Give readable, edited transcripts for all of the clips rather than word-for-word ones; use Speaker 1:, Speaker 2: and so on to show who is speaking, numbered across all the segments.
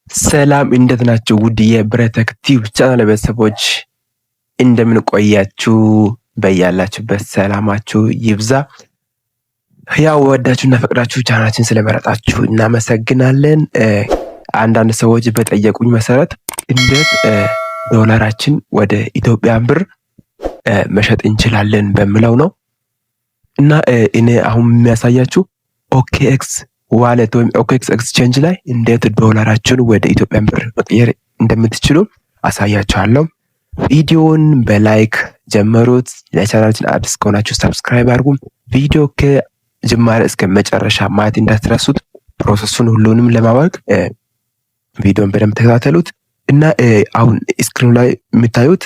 Speaker 1: ሰላም እንዴት ናችሁ? ውድ የብረቴክ ቲዩብ ቻናል ቤተሰቦች እንደምን ቆያችሁ? በያላችሁበት ሰላማችሁ ይብዛ። ያው ወዳችሁና ፈቅዳችሁ ቻናላችን ስለመረጣችሁ እናመሰግናለን። አንዳንድ ሰዎች በጠየቁኝ መሰረት እንዴት ዶላራችን ወደ ኢትዮጵያን ብር መሸጥ እንችላለን በሚለው ነው እና እኔ አሁን የሚያሳያችሁ ኦኬኤክስ ዋሌት ወይም ኦኬኤክስ ኤክስቼንጅ ላይ እንዴት ዶላራችሁን ወደ ኢትዮጵያን ብር መቀየር እንደምትችሉ አሳያችኋለሁ። ቪዲዮውን በላይክ ጀመሩት። ለቻናላችን አዲስ ከሆናችሁ ሰብስክራይብ አድርጉ። ቪዲዮ ከጅማሬ እስከ መጨረሻ ማየት እንዳትረሱት። ፕሮሰሱን ሁሉንም ለማወቅ ቪዲዮን በደንብ ተከታተሉት እና አሁን ስክሪኑ ላይ የምታዩት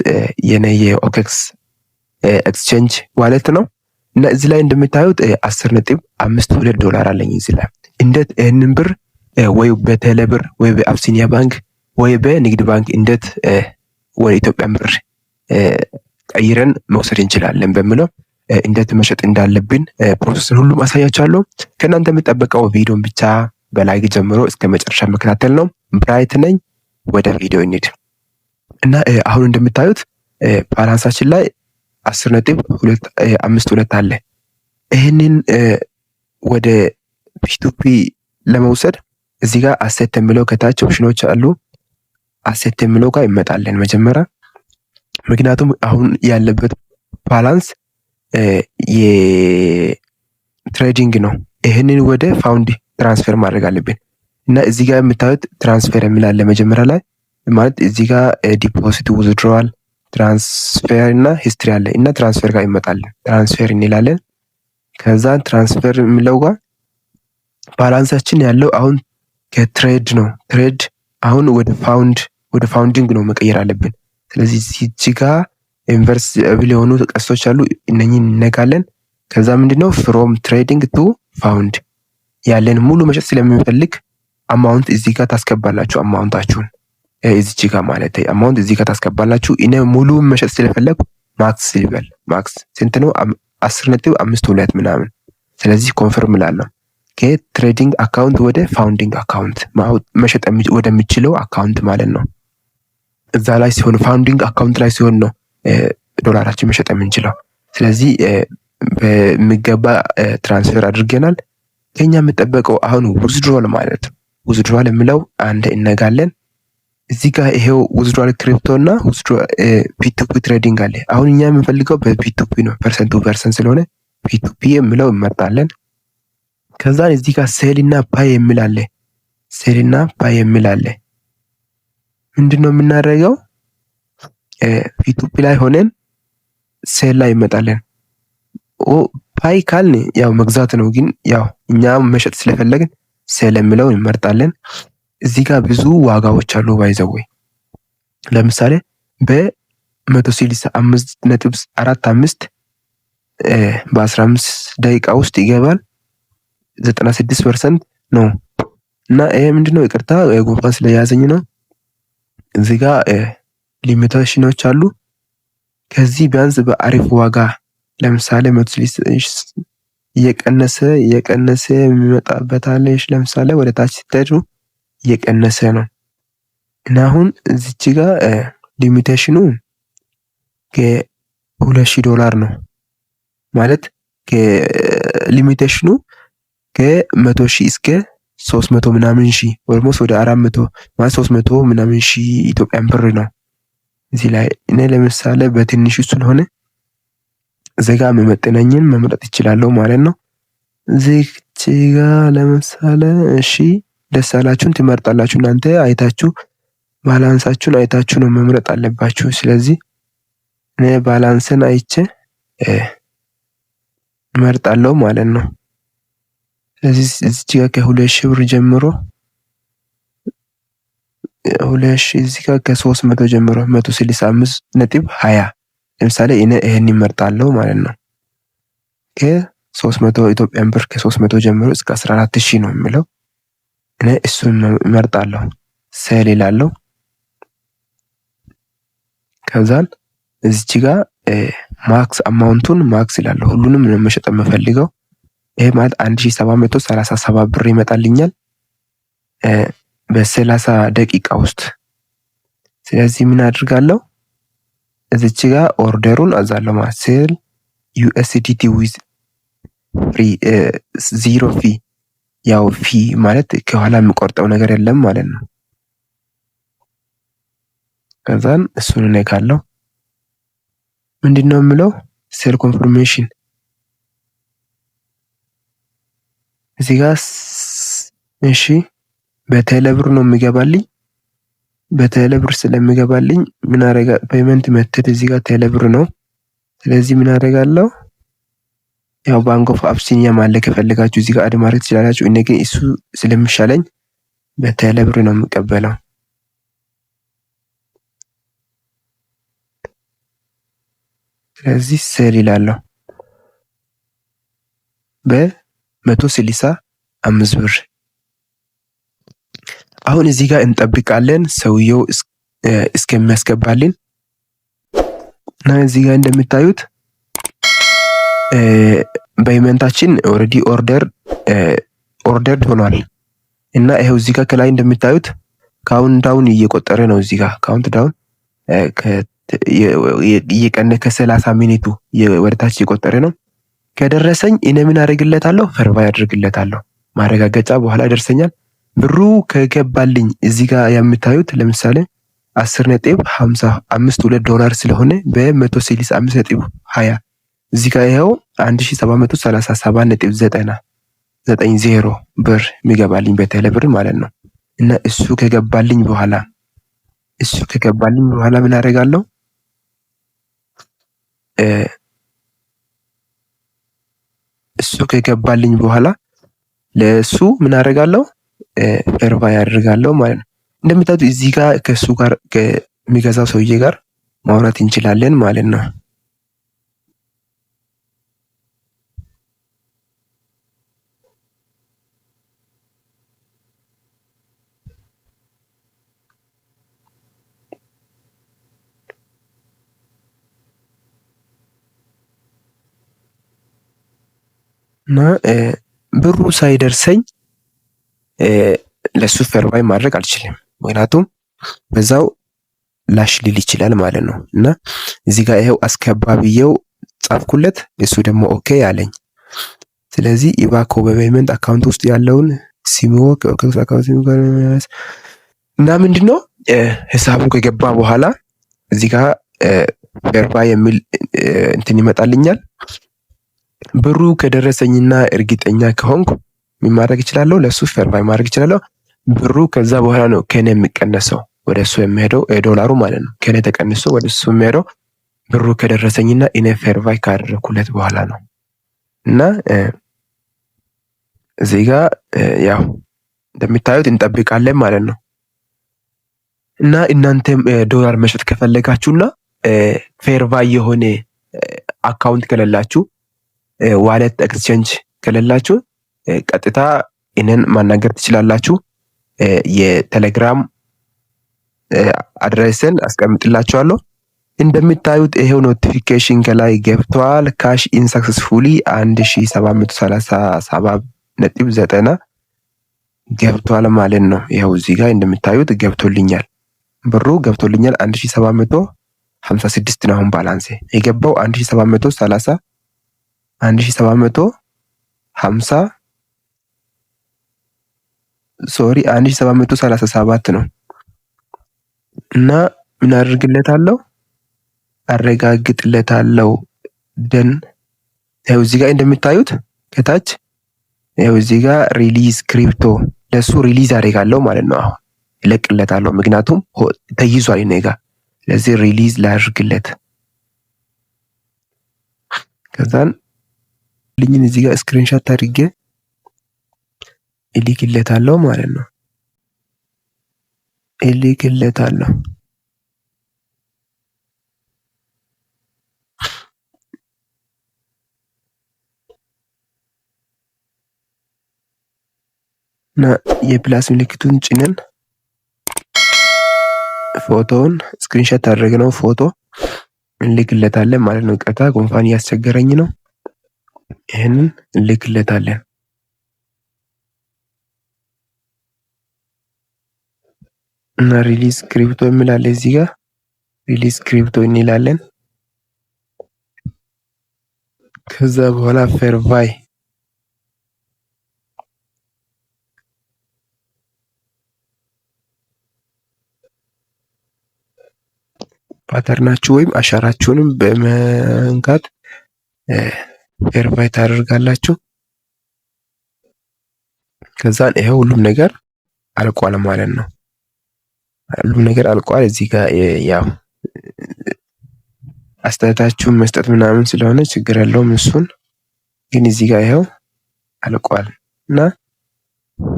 Speaker 1: የኔ የኦኬኤክስ ኤክስቼንጅ ዋሌት ነው እና እዚህ ላይ እንደምታዩት 10.52 ዶላር አለኝ እዚህ ላይ። እንዴት ይህንን ብር ወይ በቴሌ ብር ወይ በአብሲኒያ ባንክ ወይ በንግድ ባንክ እንዴት ወደ ኢትዮጵያ ብር ቀይረን መውሰድ እንችላለን በሚለው እንዴት መሸጥ እንዳለብን ፕሮሰስን ሁሉም አሳያችኋለሁ። ከእናንተ የሚጠበቀው ቪዲዮን ብቻ በላይክ ጀምሮ እስከ መጨረሻ መከታተል ነው። ብራይት ነኝ። ወደ ቪዲዮ እንሂድ እና አሁን እንደምታዩት ባላንሳችን ላይ 10.52 አለ። ይህንን ወደ ፒቱፒ ለመውሰድ እዚህ ጋር አሴት የሚለው ከታች ኦፕሽኖች አሉ። አሴት የሚለው ጋር ይመጣለን መጀመሪያ። ምክንያቱም አሁን ያለበት ባላንስ የትሬዲንግ ነው። ይህንን ወደ ፋውንድ ትራንስፈር ማድረግ አለብን እና እዚህ ጋር የምታዩት ትራንስፈር የሚላለ መጀመሪያ ላይ ማለት እዚህ ጋር ዲፖዚት ውዝድሮዋል ትራንስፈር እና ሂስትሪ አለ እና ትራንስፈር ጋር ይመጣለን። ትራንስፈር እንላለን። ከዛ ትራንስፈር የሚለው ጋር ባላንሳችን ያለው አሁን ከትሬድ ነው። ትሬድ አሁን ወደ ፋውንዲንግ ነው መቀየር አለብን። ስለዚህ እዚህ ጋር ኢንቨርሲብል የሆኑ ቀስቶች አሉ። እነኚህን እነካለን። ከዛ ምንድነው ፍሮም ትሬዲንግ ቱ ፋውንድ ያለን ሙሉ መሸጥ ስለሚፈልግ አማውንት እዚህ ጋር ታስገባላችሁ። አማውንታችሁን እዚህ ጋር ማለት አማውንት እዚህ ጋር ታስገባላችሁ። እኔ ሙሉ መሸጥ ስለፈለኩ ማክስ ይበል። ማክስ ስንት ነው? 10.52 ምናምን። ስለዚህ ኮንፈርም ላለሁ ከትሬዲንግ አካውንት ወደ ፋውንዲንግ አካውንት መሸጥ ወደሚችለው አካውንት ማለት ነው። እዛ ላይ ሲሆን ፋውንዲንግ አካውንት ላይ ሲሆን ነው ዶላራችን መሸጥ የምንችለው። ስለዚህ በሚገባ ትራንስፈር አድርገናል። ከኛ የምጠበቀው አሁን ውዝድሮል ማለት ነው። ውዝድሮል የሚለው አንድ እነጋለን። እዚህ ጋር ይሄው ውዝድሮል ክሪፕቶ እና ፒቱፒ ትሬዲንግ አለ። አሁን እኛ የምንፈልገው በፒቱፒ ነው። ፐርሰንት ቱ ፐርሰንት ስለሆነ ፒቱፒ የሚለው እንመርጣለን። ከዛ እዚህ ጋር ሴል እና ፓይ የሚል አለ። ሴል እና ፓይ የሚል አለ። ምንድነው የምናደርገው? ፒቱፒ ላይ ሆነን ሴል ላይ ይመጣለን። ፓይ ካልን ያው መግዛት ነው፣ ግን ያው እኛ መሸጥ ስለፈለግን ሴል የሚለው እንመርጣለን። እዚህ ጋር ብዙ ዋጋዎች አሉ። ባይዘወይ ለምሳሌ በ165.45 በ15 ደቂቃ ውስጥ ይገባል። 96% ነው እና ይሄ ምንድነው? ይቅርታ ጉንፋን ስለያዘኝ ነው። እዚህ ጋር ሊሚቴሽኖች አሉ። ከዚህ ቢያንስ በአሪፍ ዋጋ ለምሳሌ 160 እየቀነሰ የሚመጣበት አለ። ለምሳሌ ወደ ታች ስትሄዱ እየቀነሰ ነው እና አሁን እዚች ጋር ሊሚቴሽኑ $2,000 ነው ማለት ሊሚቴሽኑ ከ100,000 እስከ 300 ምናምን ሺህ ኦልሞስት ወደ 400 ማለት 300 ምናምን ሺህ ኢትዮጵያን ብር ነው። እዚህ ላይ እኔ ለምሳሌ በትንሹ ስለሆነ እዚህ ጋር መመጠነኝን መምረጥ ይችላለሁ ማለት ነው። እዚህ ጋር ለምሳሌ እሺ ደስ ያላችሁን ትመርጣላችሁ። እናንተ አይታችሁ ባላንሳችሁን አይታችሁ ነው መምረጥ አለባችሁ። ስለዚህ እኔ ባላንስን አይቼ እመርጣለሁ ማለት ነው። ስለዚህ እዚህ ጋር ከ2,000 ብር ጀምሮ 2,000 እዚህ ጋር ከ300 ጀምሮ 165.20 ለምሳሌ እኔ ይሄን እመርጣለሁ ማለት ነው። ከ300 ኢትዮጵያን ብር ከ300 ጀምሮ እስከ 14,000 ነው የሚለው። እኔ እሱን እመርጣለሁ። ሴል ይላለሁ። ከዛን እዚች ጋር ማክስ አማውንቱን ማክስ ይላለሁ። ሁሉንም ነው መሸጥ የምፈልገው። ይሄ ማለት 1737 ብር ይመጣልኛል። በ30 ደቂቃ ውስጥ። ስለዚህ ምን አድርጋለሁ እዚች ጋር ኦርደሩን አዛለሁ ማለት ሴል USDT ዊዝ ፍሪ 0 ፊ ያው ፊ ማለት ከኋላ የሚቆርጠው ነገር የለም ማለት ነው። ከዛን እሱን እነካለሁ። ምንድነው የምለው ሴል ኮንፈርሜሽን እዚህ ጋር እሺ በቴሌብር ነው የሚገባልኝ። በቴሌብር ስለሚገባልኝ ምን አረጋ ፔመንት ሜተድ እዚህ ጋር ቴሌብር ነው። ስለዚህ ምን አደርጋለሁ ያው ባንክ ኦፍ አብሲኒያ ማለት ከፈለጋችሁ እዚህ ጋር አድ ማድረግ ትችላላችሁ። እኔ ግን እሱ ስለሚሻለኝ በቴሌብር ነው የምቀበለው። ስለዚህ ሴል ይላለሁ በ165 ብር። አሁን እዚህ ጋር እንጠብቃለን ሰውየው እስከሚያስገባልን እና እዚህ ጋር እንደምታዩት ፔመንታችን ኦሬዲ ኦርደር ሆኗል እና ይሄው እዚህ ጋር ከላይ እንደምታዩት ካውንት ዳውን እየቆጠረ ነው። እዚህ ጋር ካውንት ዳውን እየቀነ ከ30 ሚኒቱ ወደታች እየቆጠረ ነው። ከደረሰኝ እኔ ምን አደርግለታለሁ ቨሪፋይ አድርግለታለሁ። ማረጋገጫ በኋላ ይደርሰኛል። ብሩ ከገባልኝ እዚህ ጋር የምታዩት ለምሳሌ 10.52 ዶላር ስለሆነ በ165.20 እዚህ ጋር ይሄው 1737.90 ብር የሚገባልኝ በቴሌብር ማለት ነው። እና እሱ ከገባልኝ በኋላ ምን አደርጋለሁ እሱ ከገባልኝ በኋላ ለሱ ምን አደርጋለሁ ቨሪፋይ አደርጋለሁ ማለት ነው። እንደምታዩት እዚህ ጋር ከሱ ጋር ከሚገዛው ሰውዬ ጋር ማውራት እንችላለን ማለት ነው። እና ብሩ ሳይደርሰኝ ለሱ ቨሪፋይ ማድረግ አልችልም፣ ምክንያቱም በዛው ላሽ ሊል ይችላል ማለት ነው። እና እዚህ ጋር ይሄው አስከባብየው ጻፍኩለት፣ እሱ ደግሞ ኦኬ አለኝ። ስለዚህ ኢባኮ በፔመንት አካውንት ውስጥ ያለውን ሲሚዎ እና ምንድነው ሂሳቡ ከገባ በኋላ እዚህ ጋር ቨሪፋይ የሚል እንትን ይመጣልኛል። ብሩ ከደረሰኝና እርግጠኛ ከሆንኩ ምን ማድረግ እችላለሁ? ለሱ ቨሪፋይ ማድረግ እችላለሁ። ብሩ ከዛ በኋላ ነው ከኔ የሚቀነሰው ወደ እሱ የሚሄደው ዶላሩ ማለት ነው። ከኔ ተቀንሶ ወደ እሱ የሚሄደው ብሩ ከደረሰኝና እኔ ቨሪፋይ ካደረኩለት በኋላ ነው። እና እዚህ ጋር ያው እንደምታዩት እንጠብቃለን ማለት ነው። እና እናንተም ዶላር መሸጥ ከፈለጋችሁና ቬሪፋይ የሆነ አካውንት ከሌላችሁ ዋሌት ኤክስቼንጅ ከሌላችሁ ቀጥታ እኔን ማናገር ትችላላችሁ። የቴሌግራም አድሬስን አስቀምጥላችኋለሁ። እንደምታዩት ይሄው ኖቲፊኬሽን ከላይ ገብቷል። ካሽ ኢን ሰክሰስፉሊ 1737.90 ገብቷል ማለት ነው። ይሄው እዚህ ጋር እንደምታዩት ገብቶልኛል፣ ብሩ ገብቶልኛል። 1756 ነው አሁን ባላንሴ የገባው 1730 1737 ነው። እና ምን አድርግለታለሁ አረጋግጥለታለሁ። ደን ያው እዚህ ጋር እንደምታዩት ከታች ያው እዚህ ጋር ሪሊዝ ክሪፕቶ ለሱ ሪሊዝ አደርጋለሁ ማለት ነው። አሁን እለቅለታለሁ፣ ምክንያቱም ተይዟል እኔ ጋር። ስለዚህ ሪሊዝ ላድርግለት። ከዛን ልኝን እዚህ ጋር ስክሪንሾት አድርጌ እልክለታለሁ ማለት ነው። እልክለታለሁ እና የፕላስ ምልክቱን ጭነን ፎቶውን ስክሪንሾት አድርገነው ፎቶ እንልክለታለን ማለት ነው። ቀጥታ ጉንፋን እያስቸገረኝ ነው። ይሄንን እንልክለታለን። እና ሪሊዝ ክሪፕቶ የሚላለ እዚህ ጋር ሪሊዝ ክሪፕቶ እንላለን። ከዛ በኋላ ፌርቫይ ፓተርናችሁ ወይም አሻራችሁንም በመንካት ፌርቫይ ታደርጋላችሁ። ከዛን ይሄ ሁሉም ነገር አልቋል ማለት ነው። ሁሉም ነገር አልቋል። እዚህ ጋር ያው አስተያየታችሁን መስጠት ምናምን ስለሆነ ችግር የለውም። እሱን ግን እዚህ ጋር ይሄው አልቋል እና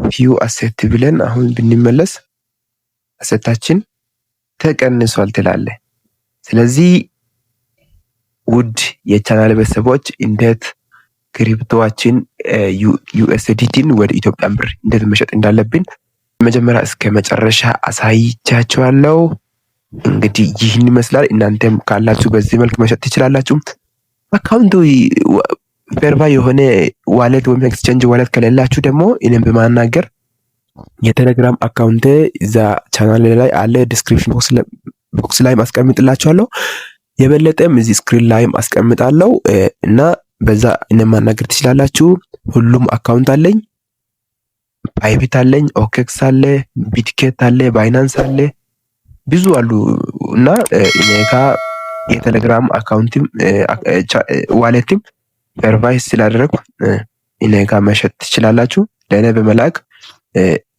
Speaker 1: ፊው አሴት ብለን አሁን ብንመለስ አሴታችን ተቀንሷል ትላለ። ስለዚህ ውድ የቻናል ቤተሰቦች እንዴት ክሪፕቶዋችን ዩኤስዲቲን ወደ ኢትዮጵያ ብር እንዴት መሸጥ እንዳለብን መጀመሪያ እስከ መጨረሻ አሳይቻችኋለሁ። እንግዲህ ይህን ይመስላል። እናንተም ካላችሁ በዚህ መልክ መሸጥ ትችላላችሁ። አካውንቱ ፌርቫይ የሆነ ዋሌት ወይም ኤክስቼንጅ ዋሌት ከሌላችሁ ደግሞ እኔም በማናገር የቴሌግራም አካውንቴ እዛ ቻናል ላይ አለ። ዲስክሪፕሽን ቦክስ ላይ ማስቀምጥላችኋለሁ። የበለጠም እዚህ ስክሪን ላይ ማስቀምጣለሁ እና በዛ እኔም ማናገር ትችላላችሁ። ሁሉም አካውንት አለኝ። ባይቢት አለኝ፣ ኦኬክስ አለ፣ ቢትኬት አለ፣ ባይናንስ አለ፣ ብዙ አሉ እና እኔ ጋር የቴሌግራም አካውንትም ዋሌትም ፌርቫይ ስላደረኩ እኔ ጋር መሸጥ ትችላላችሁ። ለእኔ በመላክ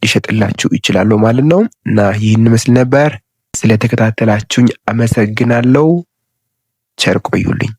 Speaker 1: ሊሸጥላችሁ ይችላሉ ማለት ነው። እና ይህን ምስል ነበር። ስለተከታተላችሁኝ አመሰግናለሁ። ቸር ቆዩልኝ።